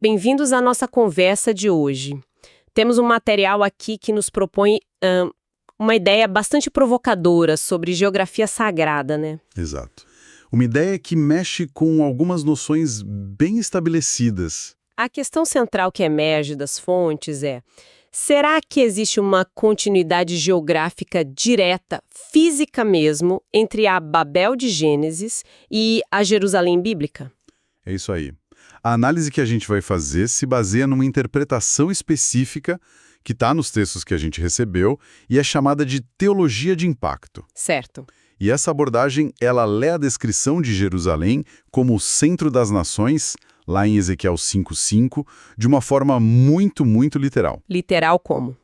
bem-vindos à nossa conversa de hoje. Temos um material aqui que nos propõe uma ideia bastante provocadora sobre geografia sagrada, né? Exato. Uma ideia que mexe com algumas noções bem estabelecidas. A questão central que emerge das fontes é: será que existe uma continuidade geográfica direta, física mesmo, entre a Babel de Gênesis e a Jerusalém bíblica? É isso aí. A análise que a gente vai fazer se baseia numa interpretação específica que está nos textos que a gente recebeu e é chamada de teologia de impacto. Certo. E essa abordagem, ela lê a descrição de Jerusalém como o centro das nações, lá em Ezequiel 5:5, de uma forma muito, muito literal. Literal como?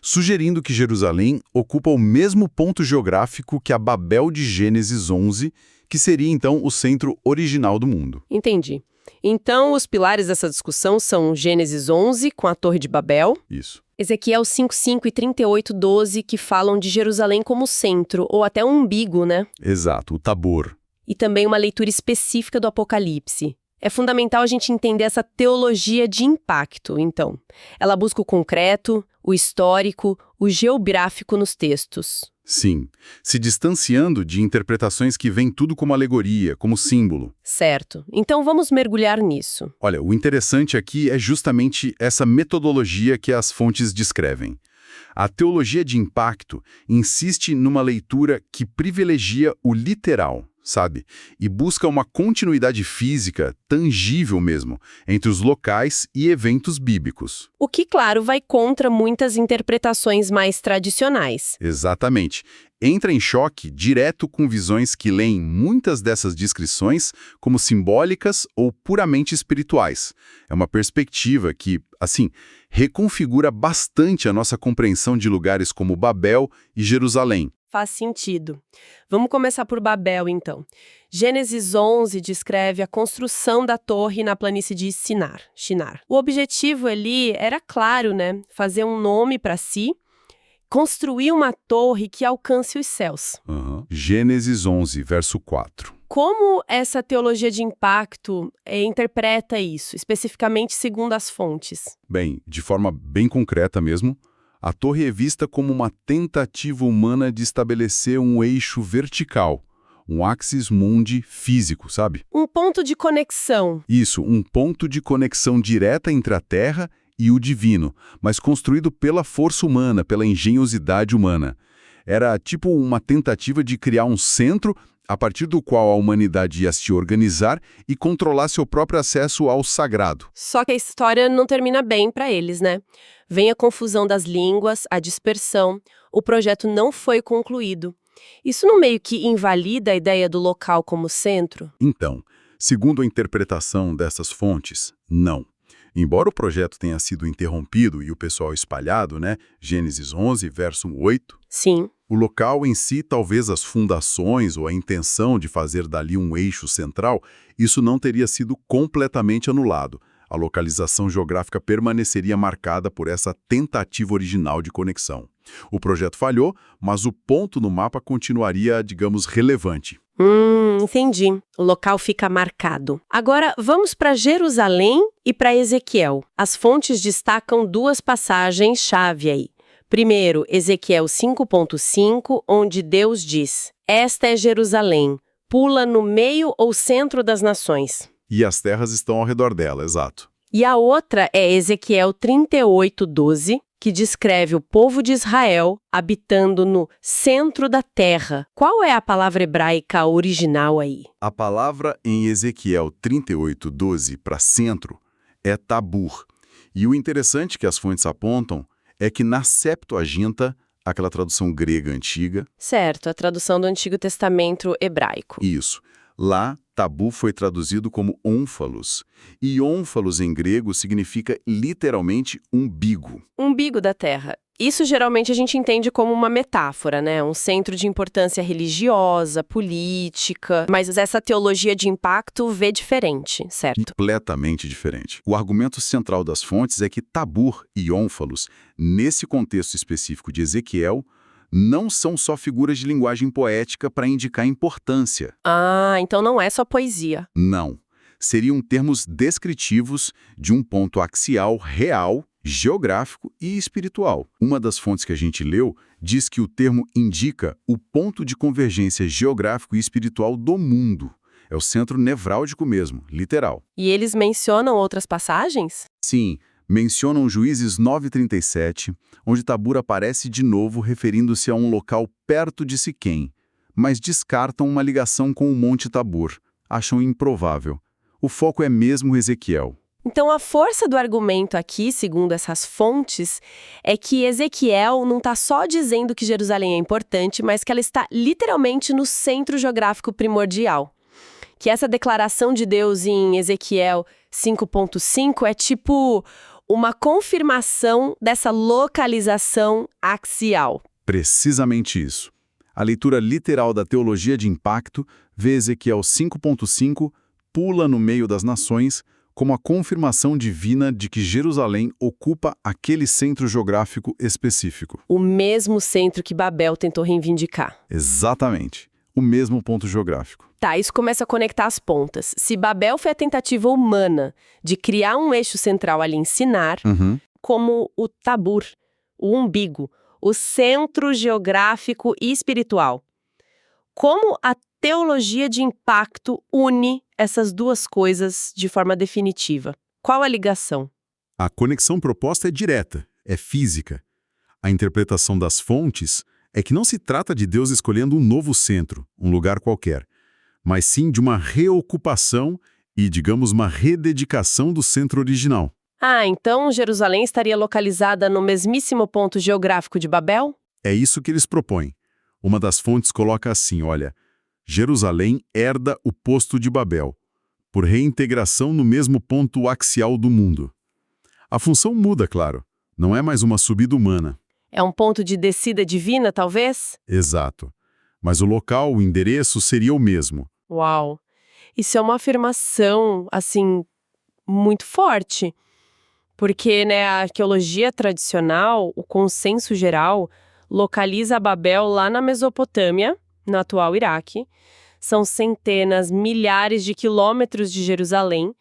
Sugerindo que Jerusalém ocupa o mesmo ponto geográfico que a Babel de Gênesis 11, que seria então o centro original do mundo. Entendi. Então, os pilares dessa discussão são Gênesis 11, com a Torre de Babel, Isso. Ezequiel 5:5 e 38:12, que falam de Jerusalém como centro, ou até um umbigo, né? Exato, o Tabor. E também uma leitura específica do Apocalipse. É fundamental a gente entender essa teologia de impacto, então. Ela busca o concreto, o histórico, o geográfico nos textos. Sim, se distanciando de interpretações que veem tudo como alegoria, como símbolo. Certo. Então vamos mergulhar nisso. Olha, o interessante aqui é justamente essa metodologia que as fontes descrevem. A teologia de impacto insiste numa leitura que privilegia o literal, sabe? E busca uma continuidade física, tangível mesmo, entre os locais e eventos bíblicos. O que, claro, vai contra muitas interpretações mais tradicionais. Exatamente. Entra em choque direto com visões que leem muitas dessas descrições como simbólicas ou puramente espirituais. É uma perspectiva que, assim, reconfigura bastante a nossa compreensão de lugares como Babel e Jerusalém. Faz sentido. Vamos começar por Babel, então. Gênesis 11 descreve a construção da torre na planície de Shinar. O objetivo ali era claro, né? Fazer um nome para si, construir uma torre que alcance os céus. Gênesis 11, verso 4. Como essa teologia de impacto interpreta isso, especificamente segundo as fontes? Bem, de forma bem concreta mesmo, a torre é vista como uma tentativa humana de estabelecer um eixo vertical, um axis mundi físico, sabe? Um ponto de conexão. Isso, um ponto de conexão direta entre a Terra e o divino, mas construído pela força humana, pela engenhosidade humana. Era tipo uma tentativa de criar um centro a partir do qual a humanidade ia se organizar e controlar seu próprio acesso ao sagrado. Só que a história não termina bem para eles, né? Vem a confusão das línguas, a dispersão, o projeto não foi concluído. Isso não meio que invalida a ideia do local como centro? Então, segundo a interpretação dessas fontes, não. Embora o projeto tenha sido interrompido e o pessoal espalhado, né? Gênesis 11, verso 8. Sim. O local em si, talvez as fundações ou a intenção de fazer dali um eixo central, isso não teria sido completamente anulado. A localização geográfica permaneceria marcada por essa tentativa original de conexão. O projeto falhou, mas o ponto no mapa continuaria, digamos, relevante. Entendi. O local fica marcado. Agora, vamos para Jerusalém e para Ezequiel. As fontes destacam duas passagens-chave aí. Primeiro, Ezequiel 5:5, onde Deus diz: "Esta é Jerusalém, pula no meio ou centro das nações." E as terras estão ao redor dela, exato. E a outra é Ezequiel 38:12, que descreve o povo de Israel habitando no centro da terra. Qual é a palavra hebraica original aí? A palavra em Ezequiel 38:12 para centro é tabur. E o interessante que as fontes apontam é que na Septuaginta, aquela tradução grega antiga... Certo, a tradução do Antigo Testamento hebraico. Isso. Lá, tabu foi traduzido como ônfalos. E ônfalos em grego significa literalmente umbigo. Umbigo da terra. Isso geralmente a gente entende como uma metáfora, né? Um centro de importância religiosa, política. Mas essa teologia de impacto vê diferente, certo? Completamente diferente. O argumento central das fontes é que tabur e ônfalos, nesse contexto específico de Ezequiel, não são só figuras de linguagem poética para indicar importância. Ah, então não é só poesia. Não. seriam termos descritivos de um ponto axial real, geográfico e espiritual. Uma das fontes que a gente leu diz que o termo indica o ponto de convergência geográfico e espiritual do mundo. É o centro nevrálgico mesmo, literal. E eles mencionam outras passagens? Sim, mencionam Juízes 9:37, onde Tabor aparece de novo referindo-se a um local perto de Siquém, mas descartam uma ligação com o Monte Tabor. Acham improvável. O foco é mesmo Ezequiel. Então, a força do argumento aqui, segundo essas fontes, é que Ezequiel não está só dizendo que Jerusalém é importante, mas que ela está literalmente no centro geográfico primordial. Que essa declaração de Deus em Ezequiel 5.5 é tipo uma confirmação dessa localização axial. Precisamente isso. A leitura literal da teologia de impacto vê Ezequiel 5.5 pula no meio das nações como a confirmação divina de que Jerusalém ocupa aquele centro geográfico específico. O mesmo centro que Babel tentou reivindicar. Exatamente. O mesmo ponto geográfico. Tá, isso começa a conectar as pontas. Se Babel foi a tentativa humana de criar um eixo central ali em Sinar, como o Tabor, o umbigo, o centro geográfico e espiritual. Como a teologia de impacto une essas duas coisas de forma definitiva? Qual a ligação? A conexão proposta é direta, é física. A interpretação das fontes é que não se trata de Deus escolhendo um novo centro, um lugar qualquer, mas sim de uma reocupação e, digamos, uma rededicação do centro original. Ah, então Jerusalém estaria localizada no mesmíssimo ponto geográfico de Babel? É isso que eles propõem. Uma das fontes coloca assim, olha, Jerusalém herda o posto de Babel, por reintegração no mesmo ponto axial do mundo. A função muda, claro, não é mais uma subida humana. É um ponto de descida divina, talvez? Exato. Mas o local, o endereço seria o mesmo. Uau! Isso é uma afirmação, assim, muito forte. Porque, a arqueologia tradicional, o consenso geral, localiza Babel lá na Mesopotâmia, no atual Iraque. São centenas, milhares de quilômetros de Jerusalém.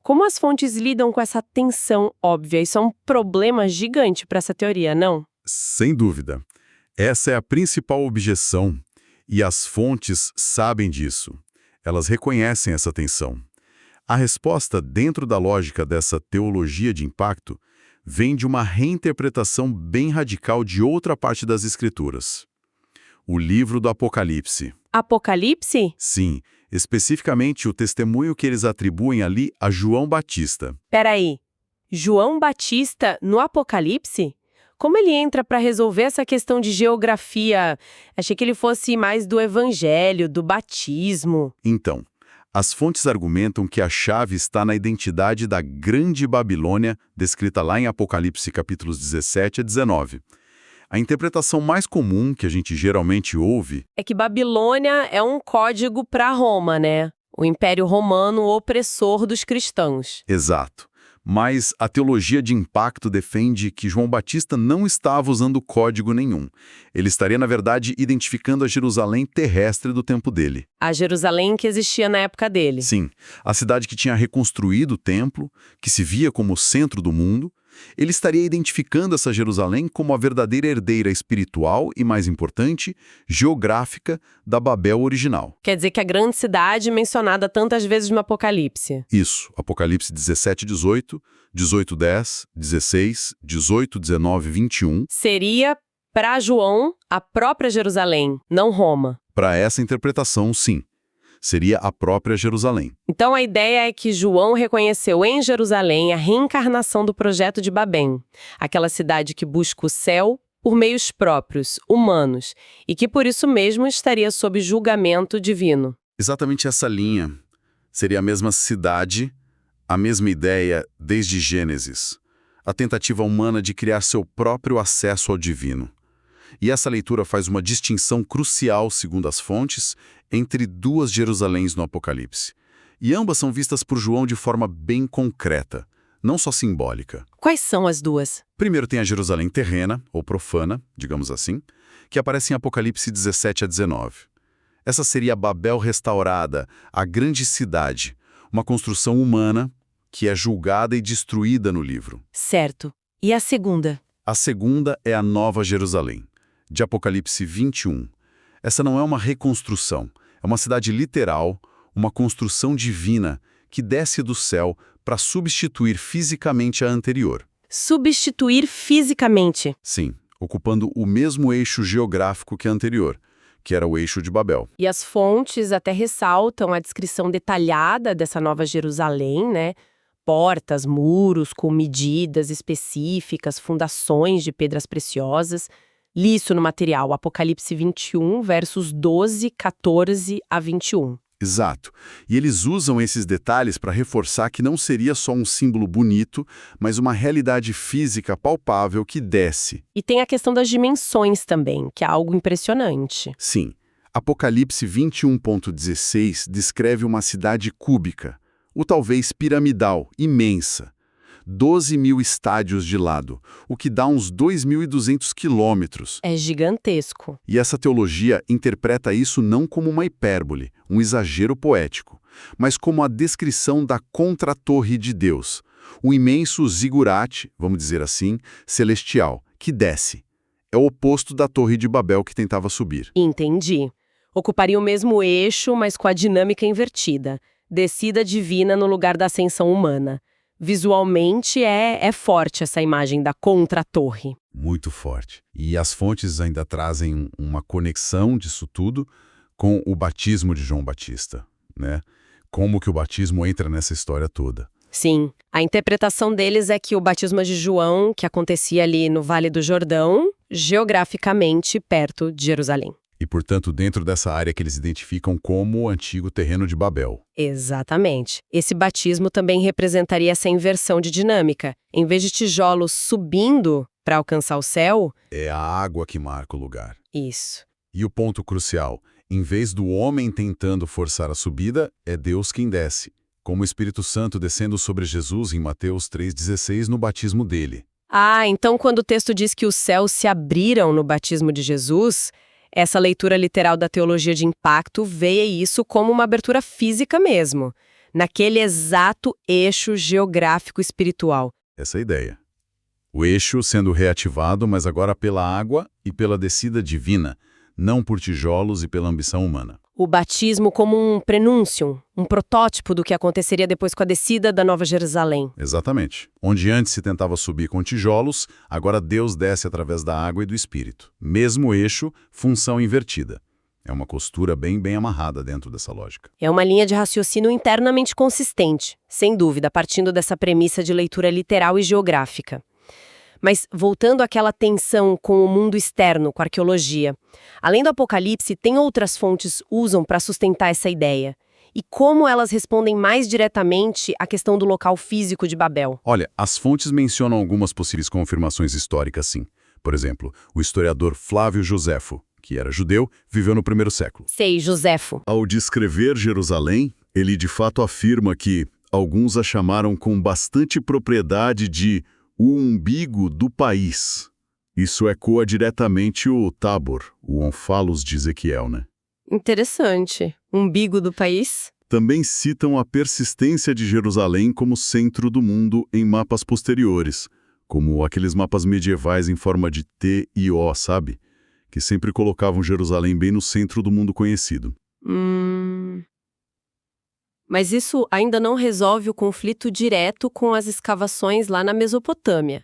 Como as fontes lidam com essa tensão óbvia? Isso é um problema gigante para essa teoria, não? Sem dúvida. Essa é a principal objeção, e as fontes sabem disso. Elas reconhecem essa tensão. A resposta, dentro da lógica dessa teologia de impacto, vem de uma reinterpretação bem radical de outra parte das Escrituras. O livro do Apocalipse. Apocalipse? Sim, especificamente o testemunho que eles atribuem ali a João Batista. Peraí, João Batista no Apocalipse? Como ele entra para resolver essa questão de geografia? Achei que ele fosse mais do evangelho, do batismo. Então, as fontes argumentam que a chave está na identidade da Grande Babilônia, descrita lá em Apocalipse capítulos 17 a 19. A interpretação mais comum que a gente geralmente ouve é que Babilônia é um código para Roma, né? O Império Romano opressor dos cristãos. Exato. Mas a teologia de impacto defende que João Batista não estava usando código nenhum. Ele estaria, na verdade, identificando a Jerusalém terrestre do tempo dele. A Jerusalém que existia na época dele. Sim, a cidade que tinha reconstruído o templo, que se via como o centro do mundo. Ele estaria identificando essa Jerusalém como a verdadeira herdeira espiritual e, mais importante, geográfica da Babel original. Quer dizer que a grande cidade mencionada tantas vezes no Apocalipse. Isso, Apocalipse 17, 18, 18, 10, 16, 18, 19, 21. Seria, para João, a própria Jerusalém, não Roma. Para essa interpretação, sim. Seria a própria Jerusalém. Então a ideia é que João reconheceu em Jerusalém a reencarnação do projeto de Babem, aquela cidade que busca o céu por meios próprios, humanos, e que por isso mesmo estaria sob julgamento divino. Exatamente essa linha. Seria a mesma cidade, a mesma ideia desde Gênesis. A tentativa humana de criar seu próprio acesso ao divino. E essa leitura faz uma distinção crucial, segundo as fontes, entre duas Jerusaléns no Apocalipse. E ambas são vistas por João de forma bem concreta, não só simbólica. Quais são as duas? Primeiro tem a Jerusalém terrena, ou profana, digamos assim, que aparece em Apocalipse 17 a 19. Essa seria a Babel restaurada, a grande cidade, uma construção humana que é julgada e destruída no livro. Certo. E a segunda? A segunda é a Nova Jerusalém, de Apocalipse 21. Essa não é uma reconstrução, é uma cidade literal, uma construção divina que desce do céu para substituir fisicamente a anterior. Substituir fisicamente. Sim, ocupando o mesmo eixo geográfico que a anterior, que era o eixo de Babel. E as fontes até ressaltam a descrição detalhada dessa Nova Jerusalém, né? Portas, muros com medidas específicas, fundações de pedras preciosas. Li isso no material Apocalipse 21, versos 12, 14 a 21. Exato. E eles usam esses detalhes para reforçar que não seria só um símbolo bonito, mas uma realidade física palpável que desce. E tem a questão das dimensões também, que é algo impressionante. Sim. Apocalipse 21.16 descreve uma cidade cúbica, ou talvez piramidal, imensa. 12.000 estádios de lado, o que dá uns 2.200 quilômetros. É gigantesco. E essa teologia interpreta isso não como uma hipérbole, um exagero poético, mas como a descrição da contratorre de Deus, um imenso zigurate, vamos dizer assim, celestial, que desce. É o oposto da Torre de Babel que tentava subir. Entendi. Ocuparia o mesmo eixo, mas com a dinâmica invertida. Descida divina no lugar da ascensão humana. Visualmente é forte essa imagem da contratorre. Muito forte. E as fontes ainda trazem uma conexão disso tudo com o batismo de João Batista, né? Como que o batismo entra nessa história toda. Sim, a interpretação deles é que o batismo de João, que acontecia ali no Vale do Jordão, geograficamente perto de Jerusalém. E, portanto, dentro dessa área que eles identificam como o antigo terreno de Babel. Exatamente. Esse batismo também representaria essa inversão de dinâmica. Em vez de tijolos subindo para alcançar o céu... É a água que marca o lugar. Isso. E o ponto crucial, em vez do homem tentando forçar a subida, é Deus quem desce, como o Espírito Santo descendo sobre Jesus em Mateus 3,16 no batismo dele. Ah, então quando o texto diz que os céus se abriram no batismo de Jesus... Essa leitura literal da teologia de impacto vê isso como uma abertura física mesmo, naquele exato eixo geográfico espiritual. Essa é a ideia. O eixo sendo reativado, mas agora pela água e pela descida divina, não por tijolos e pela ambição humana. O batismo como um prenúncio, um protótipo do que aconteceria depois com a descida da Nova Jerusalém. Exatamente. Onde antes se tentava subir com tijolos, agora Deus desce através da água e do Espírito. Mesmo eixo, função invertida. É uma costura bem amarrada dentro dessa lógica. É uma linha de raciocínio internamente consistente, sem dúvida, partindo dessa premissa de leitura literal e geográfica. Mas, voltando àquela tensão com o mundo externo, com a arqueologia, além do Apocalipse, tem outras fontes usam para sustentar essa ideia. E como elas respondem mais diretamente à questão do local físico de Babel? Olha, as fontes mencionam algumas possíveis confirmações históricas, sim. Por exemplo, o historiador Flávio Joséfo, que era judeu, viveu no primeiro século. Sei, Joséfo. Ao descrever Jerusalém, ele de fato afirma que alguns a chamaram com bastante propriedade de o umbigo do país. Isso ecoa diretamente o Tabor, o Onfalos de Ezequiel, né? Interessante. Umbigo do país? Também citam a persistência de Jerusalém como centro do mundo em mapas posteriores, como aqueles mapas medievais em forma de T e O, sabe? Que sempre colocavam Jerusalém bem no centro do mundo conhecido. Mas isso ainda não resolve o conflito direto com as escavações lá na Mesopotâmia,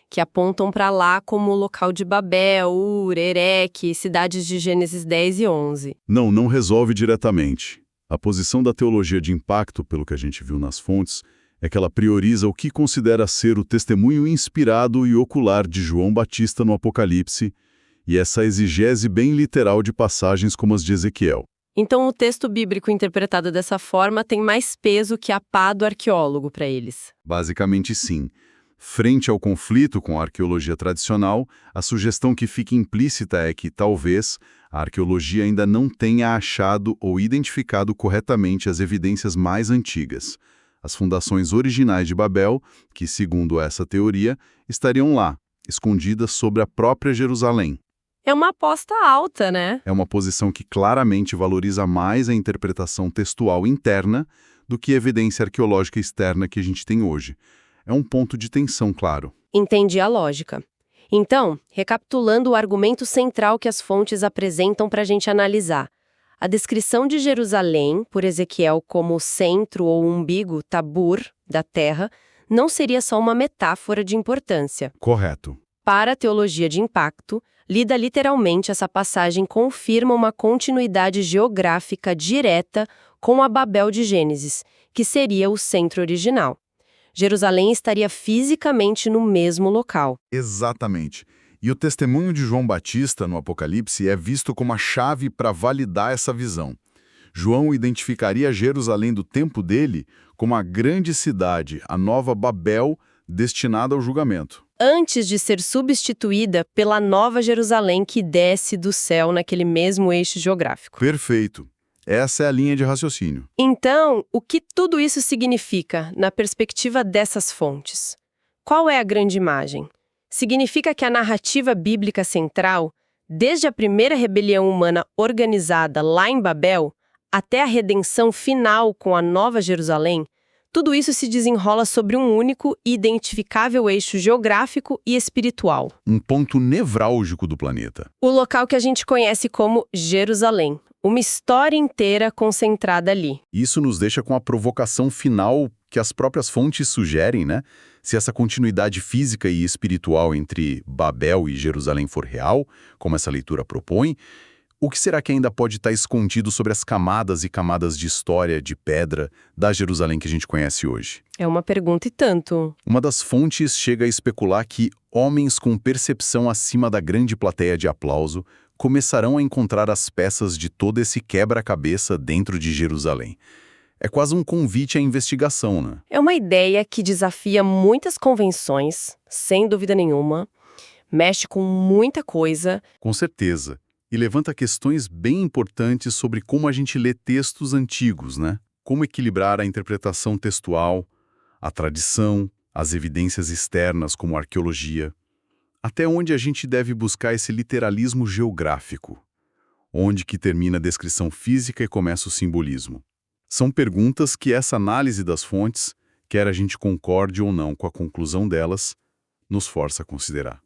que apontam para lá como o local de Babel, Ur, Ereque, cidades de Gênesis 10 e 11. Não resolve diretamente. A posição da teologia de impacto, pelo que a gente viu nas fontes, é que ela prioriza o que considera ser o testemunho inspirado e ocular de João Batista no Apocalipse e essa exegese bem literal de passagens como as de Ezequiel. Então, o texto bíblico interpretado dessa forma tem mais peso que a pá do arqueólogo para eles. Basicamente, sim. Frente ao conflito com a arqueologia tradicional, a sugestão que fica implícita é que, talvez, a arqueologia ainda não tenha achado ou identificado corretamente as evidências mais antigas. As fundações originais de Babel, que, segundo essa teoria, estariam lá, escondidas sobre a própria Jerusalém. É uma aposta alta, né? É uma posição que claramente valoriza mais a interpretação textual interna do que evidência arqueológica externa que a gente tem hoje. É um ponto de tensão, claro. Entendi a lógica. Então, recapitulando o argumento central que as fontes apresentam para a gente analisar. A descrição de Jerusalém, por Ezequiel como o centro ou umbigo, tabur, da terra, não seria só uma metáfora de importância. Correto. Para a teologia de impacto, lida literalmente, essa passagem confirma uma continuidade geográfica direta com a Babel de Gênesis, que seria o centro original. Jerusalém estaria fisicamente no mesmo local. Exatamente. E o testemunho de João Batista no Apocalipse é visto como a chave para validar essa visão. João identificaria Jerusalém do tempo dele como a grande cidade, a nova Babel, destinada ao julgamento. Antes de ser substituída pela nova Jerusalém que desce do céu naquele mesmo eixo geográfico. Perfeito. Essa é a linha de raciocínio. Então, o que tudo isso significa na perspectiva dessas fontes? Qual é a grande imagem? Significa que a narrativa bíblica central, desde a primeira rebelião humana organizada lá em Babel, até a redenção final com a Nova Jerusalém, tudo isso se desenrola sobre um único e identificável eixo geográfico e espiritual. Um ponto nevrálgico do planeta. O local que a gente conhece como Jerusalém. Uma história inteira concentrada ali. Isso nos deixa com a provocação final que as próprias fontes sugerem, né? Se essa continuidade física e espiritual entre Babel e Jerusalém for real, como essa leitura propõe, o que será que ainda pode estar escondido sobre as camadas e camadas de história, de pedra, da Jerusalém que a gente conhece hoje? É uma pergunta e tanto. Uma das fontes chega a especular que homens com percepção acima da grande plateia de aplauso começarão a encontrar as peças de todo esse quebra-cabeça dentro de Jerusalém. É quase um convite à investigação, né? É uma ideia que desafia muitas convenções, sem dúvida nenhuma, mexe com muita coisa. Com certeza. E levanta questões bem importantes sobre como a gente lê textos antigos, né? Como equilibrar a interpretação textual, a tradição, as evidências externas como a arqueologia. Até onde a gente deve buscar esse literalismo geográfico? Onde que termina a descrição física e começa o simbolismo? São perguntas que essa análise das fontes, quer a gente concorde ou não com a conclusão delas, nos força a considerar.